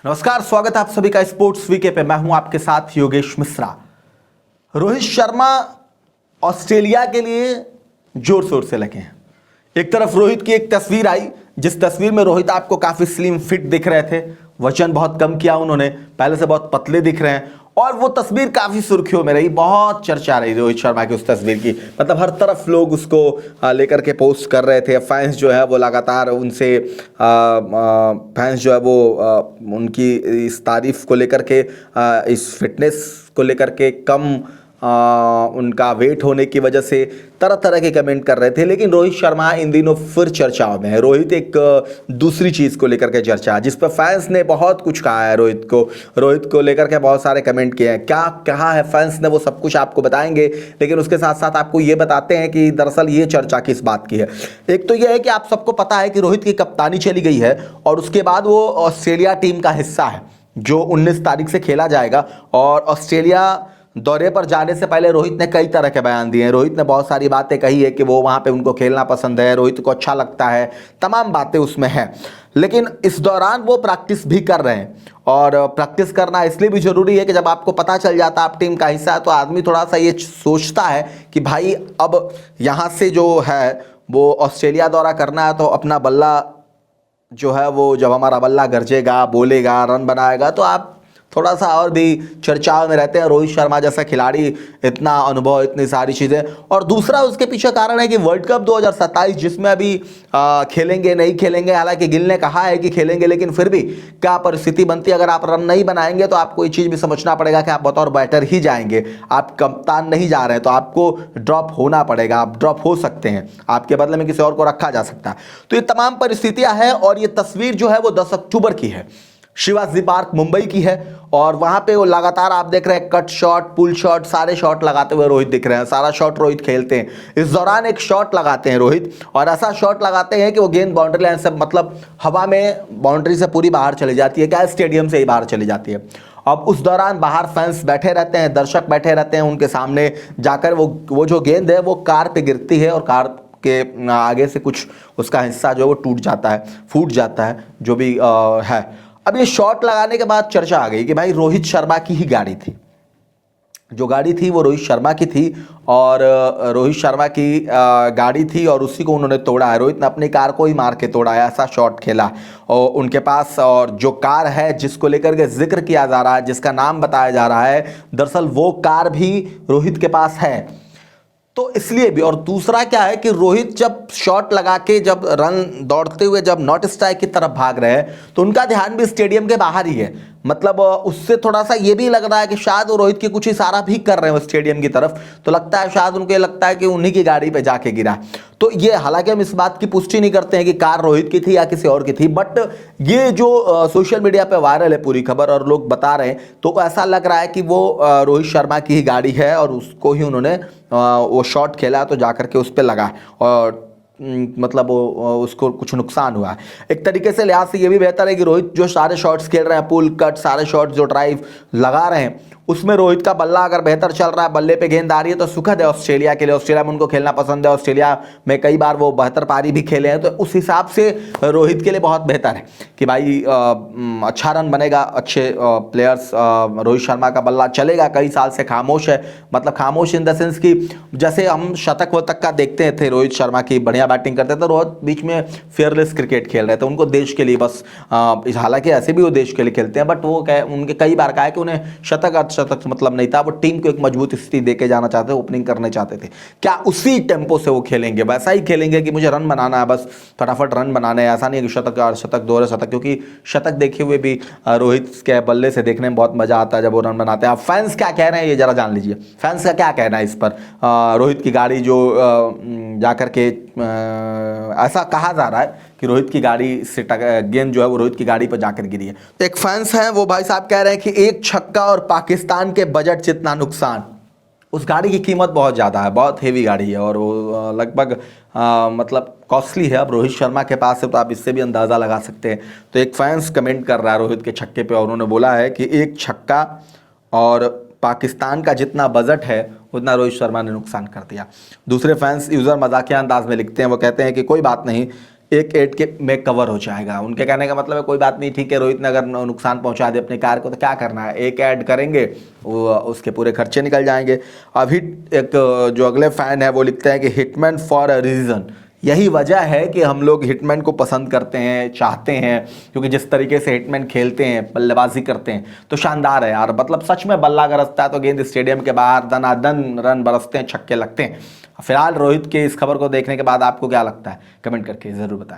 नमस्कार, स्वागत है आप सभी का स्पोर्ट्स वीके पे। मैं हूं आपके साथ योगेश मिश्रा। रोहित शर्मा ऑस्ट्रेलिया के लिए जोर शोर से लगे हैं। एक तरफ रोहित की एक तस्वीर आई, जिस तस्वीर में रोहित आपको काफी स्लिम फिट दिख रहे थे। वजन बहुत कम किया उन्होंने, पहले से बहुत पतले दिख रहे हैं और वो तस्वीर काफी सुर्खियों में रही। बहुत चर्चा रही रोहित शर्मा की उस तस्वीर की, मतलब हर तरफ लोग उसको लेकर के पोस्ट कर रहे थे। फैंस जो है वो लगातार उनसे फैंस जो है वो उनकी इस तारीफ को लेकर के, इस फिटनेस को लेकर के, कम उनका वेट होने की वजह से तरह तरह के कमेंट कर रहे थे। लेकिन रोहित शर्मा इन दिनों फिर चर्चाओं में है। रोहित एक दूसरी चीज़ को लेकर के चर्चा, जिस पर फैंस ने बहुत कुछ कहा है रोहित को लेकर के बहुत सारे कमेंट किए हैं। क्या कहा है फैंस ने वो सब कुछ आपको बताएंगे, लेकिन उसके साथ साथ आपको ये बताते हैं कि दरअसल ये चर्चा किस बात की है। एक तो ये है कि आप सबको पता है कि रोहित की कप्तानी चली गई है और उसके बाद वो ऑस्ट्रेलिया टीम का हिस्सा है जो 19 तारीख से खेला जाएगा। और ऑस्ट्रेलिया दौरे पर जाने से पहले रोहित ने कई तरह के बयान दिए हैं। रोहित ने बहुत सारी बातें कही है कि वो वहाँ पे उनको खेलना पसंद है, रोहित को अच्छा लगता है, तमाम बातें उसमें हैं। लेकिन इस दौरान वो प्रैक्टिस भी कर रहे हैं और प्रैक्टिस करना इसलिए भी ज़रूरी है कि जब आपको पता चल जाता है आप टीम का हिस्सा है तो आदमी थोड़ा सा ये सोचता है कि भाई अब यहाँ से जो है वो ऑस्ट्रेलिया दौरा करना है, तो अपना बल्ला जो है वो, जब हमारा बल्ला गरजेगा, बोलेगा, रन बनाएगा, तो आप थोड़ा सा और भी चर्चाओं में रहते हैं। रोहित शर्मा जैसा खिलाड़ी, इतना अनुभव, इतनी सारी चीज़ें। और दूसरा उसके पीछे कारण है कि वर्ल्ड कप 2027 जिसमें अभी खेलेंगे नहीं खेलेंगे, हालांकि गिल ने कहा है कि खेलेंगे, लेकिन फिर भी क्या परिस्थिति बनती है। अगर आप रन नहीं बनाएंगे तो आपको ये चीज़ भी समझना पड़ेगा कि आप बतौर बैटर ही जाएंगे, आप कप्तान नहीं जा रहे हैं, तो आपको ड्रॉप होना पड़ेगा। आप ड्रॉप हो सकते हैं, आपके बदले में किसी और को रखा जा सकता है। तो ये तमाम परिस्थितियां हैं और ये तस्वीर जो है वो 10 अक्टूबर की है, शिवाजी पार्क मुंबई की है। और वहां पे वो लगातार आप देख रहे हैं कट शॉट, पुल शॉट, सारे शॉट लगाते हुए रोहित दिख रहे हैं। सारा शॉट रोहित खेलते हैं। इस दौरान एक शॉट लगाते हैं रोहित, और ऐसा शॉट लगाते हैं कि वो गेंद बाउंड्री लाइन से, मतलब हवा में बाउंड्री से पूरी बाहर चली जाती है, क्या स्टेडियम से ही बाहर चली जाती है। अब उस दौरान बाहर फैंस बैठे रहते हैं, दर्शक बैठे रहते हैं, उनके सामने जाकर वो जो गेंद है वो कार पे गिरती है और कार के आगे से कुछ उसका हिस्सा जो है वो टूट जाता है, फूट जाता है, जो भी है। अब ये शॉट लगाने के बाद चर्चा आ गई कि भाई रोहित शर्मा की ही गाड़ी थी, जो गाड़ी थी वो रोहित शर्मा की थी और रोहित शर्मा की गाड़ी थी और उसी को उन्होंने तोड़ा है। रोहित ने अपनी कार को ही मार के तोड़ा है, ऐसा शॉट खेला और उनके पास। और जो कार है जिसको लेकर के जिक्र किया जा रहा है, जिसका नाम बताया जा रहा है, दरअसल वो कार भी रोहित के पास है। तो इसलिए भी, और दूसरा क्या है कि रोहित जब शॉट लगा के, जब रन दौड़ते हुए जब नॉट स्ट्राइक की तरफ भाग रहे हैं, तो उनका ध्यान भी स्टेडियम के बाहर ही है। मतलब उससे थोड़ा सा ये भी लग रहा है कि शायद वो रोहित की कुछ इशारा भी कर रहे हैं स्टेडियम की तरफ, तो लगता है शायद उनको लगता है कि उन्हीं की गाड़ी पे जाके गिरा। तो ये, हालांकि हम इस बात की पुष्टि नहीं करते हैं कि कार रोहित की थी या किसी और की थी, बट ये जो सोशल मीडिया पे वायरल है पूरी खबर और लोग बता रहे हैं, तो ऐसा लग रहा है कि वो रोहित शर्मा की ही गाड़ी है और उसको ही उन्होंने वो शॉट खेला तो जाकर के उस पर लगा और मतलब उसको कुछ नुकसान हुआ। एक तरीके से लिहाज से ये भी बेहतर है कि रोहित जो सारे शॉट्स खेल रहे हैं, पुल कट, सारे शॉट्स जो ड्राइव लगा रहे हैं, उसमें रोहित का बल्ला अगर बेहतर चल रहा है, बल्ले पे गेंद आ रही है, तो सुखद है ऑस्ट्रेलिया के लिए। ऑस्ट्रेलिया में उनको खेलना पसंद है, ऑस्ट्रेलिया में कई बार वो बेहतर पारी भी खेले हैं, तो उस हिसाब से रोहित के लिए बहुत बेहतर है कि भाई अच्छा रन बनेगा, अच्छे प्लेयर्स, रोहित शर्मा का बल्ला चलेगा। कई साल से खामोश है, मतलब खामोश इन द सेंस कि जैसे हम शतक वतक का देखते थे रोहित शर्मा की, बढ़िया बैटिंग करते थे, रोहित बीच में फेयरलेस क्रिकेट खेल रहे थे, उनको देश के लिए बस, हालांकि ऐसे भी वो देश के लिए खेलते हैं, बट वो उनके कई बार कहा है कि उन्हें शतक मतलब नहीं था, वो टीम को एक मजबूत स्थिति देके जाना चाहते थे, ओपनिंग करने चाहते थे। क्या उसी टेम्पो से वो खेलेंगे? वैसा ही खेलेंगे कि मुझे रन बनाना है, बस फटाफट रन बनाने हैं। ऐसा नहीं है कि शतक दोहरे शतक, क्योंकि शतक देखे हुए भी रोहित के बल्ले से देखने में बहुत मजा आता है जब वो रन बनाते हैं। आप फैंस क्या कह रहे हैं ये जरा जान लीजिए, फैंस का क्या कहना है इस पर। रोहित की गाड़ी जो जाकर के ऐसा कहा जा रहा है कि रोहित की गाड़ी से गेंद जो है वो रोहित की गाड़ी पर जाकर गिरी है। एक फैंस हैं, वो भाई साहब कह रहे हैं कि एक छक्का और पाकिस्तान के बजट जितना नुकसान। उस गाड़ी की कीमत बहुत ज़्यादा है, बहुत हेवी गाड़ी है और वो लगभग मतलब कॉस्टली है। अब रोहित शर्मा के पास है तो आप इससे भी अंदाज़ा लगा सकते हैं। तो एक फैंस कमेंट कर रहा है रोहित के छक्के पे और उन्होंने बोला है कि एक छक्का और पाकिस्तान का जितना बजट है उतना रोहित शर्मा ने नुकसान कर दिया। दूसरे फैंस यूज़र मजाकिया अंदाज में लिखते हैं, वो कहते हैं कि कोई बात नहीं, एक एड के में कवर हो जाएगा। उनके कहने का मतलब है कोई बात नहीं, ठीक है, रोहित ने अगर नुकसान पहुंचा दे अपनी कार को तो क्या करना है, एक ऐड करेंगे वो उसके पूरे खर्चे निकल जाएंगे। अभी एक जो अगले फैन है वो लिखते हैं कि हिटमैन फॉर अ रीज़न, यही वजह है कि हम लोग हिटमैन को पसंद करते हैं, चाहते हैं, क्योंकि जिस तरीके से हिटमैन खेलते हैं, बल्लेबाजी करते हैं तो शानदार है यार। मतलब सच में बल्ला गरजता है तो गेंद स्टेडियम के बाहर दनादन रन बरसते हैं, छक्के लगते हैं। फिलहाल रोहित के इस खबर को देखने के बाद आपको क्या लगता है, कमेंट करके ज़रूर बताएं।